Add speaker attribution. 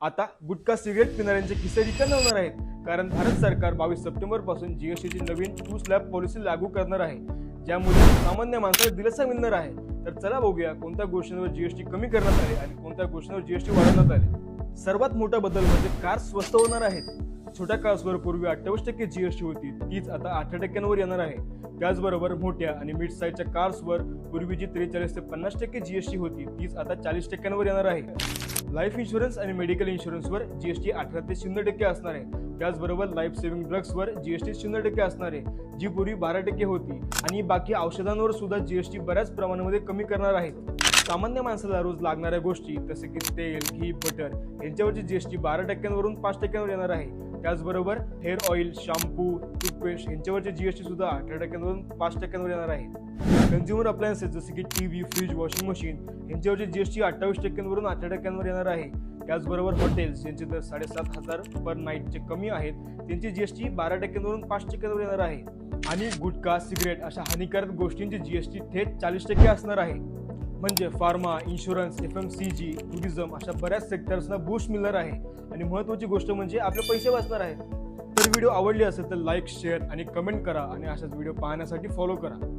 Speaker 1: आता गुटखा सिगरेट पिणाऱ्यांचे खिसे रिकामे होणार आहेत, कारण भारत सरकार 22 सप्टेंबर पासून जीएसटीची नवीन टू स्लॅब पॉलिसी लागू करणार आहे, ज्यामुळे सामान्य माणसाला दिलासा मिळणार आहे. तर चला बघूया कोणत्या गोष्टींवर जीएसटी कमी करण्यात आले आणि कोणत्या गोष्टींवर जीएसटी वाढवण्यात आले. सर्वात मोठा बदल म्हणजे कार स्वस्त होणार आहेत. छोट्या कार्सवर पूर्वी 28% जीएसटी होती, तीच आता 8% येणार आहे. त्याचबरोबर मोठ्या आणि मिड साईजच्या कार्सवर पूर्वी जी 43 ते 50% जीएसटी होती, तीच आता 40% येणार आहे. लाईफ इन्शुरन्स आणि मेडिकल इन्शुरन्सवर जीएसटी 18 ते 0% असणार आहे. त्याचबरोबर लाईफ सेव्हिंग ड्रग्सवर जीएसटी 0% असणार आहे, जी पूर्वी 12% होती. आणि बाकी औषधांवर सुद्धा जीएसटी बऱ्याच प्रमाणामध्ये कमी करणार आहे. सामान्य माणसाला रोज लागणाऱ्या गोष्टी जसे की तेल, घी, बटर यांच्यावरची जीएसटी 12% वरून 5% येणार आहे. त्याचबरोबर हेअर ऑइल, शॅम्पू, टूथपेस्ट यांच्यावरची जीएसटी सुद्धा 18% वरून 5% येणार आहे. कन्झ्युमर अप्लायन्सेस जसे की टीव्ही, फ्रीज, वॉशिंग मशीन यांच्यावरची जीएसटी 28% वरून 18% येणार आहे. त्याचबरोबर हॉटेल्स यांचे दर 7,500 पर नाईटचे कमी आहेत, त्यांची जीएसटी 12% वरून 5% येणार आहे. आणि गुटखा, सिगरेट अशा हानिकारक गोष्टींची जीएसटी थेट 40% असणार आहे. म्हणजे फार्मा, इन्शुरन्स, FMCG, टुरिझम अशा बऱ्याच सेक्टर्सना बूस्ट मिळणार आहे. आणि महत्त्वाची गोष्ट म्हणजे आपले पैसे वाचणार आहेत. तर व्हिडिओ आवडली असेल तर लाईक, शेअर आणि कमेंट करा आणि अशाच व्हिडिओ पाहण्यासाठी फॉलो करा.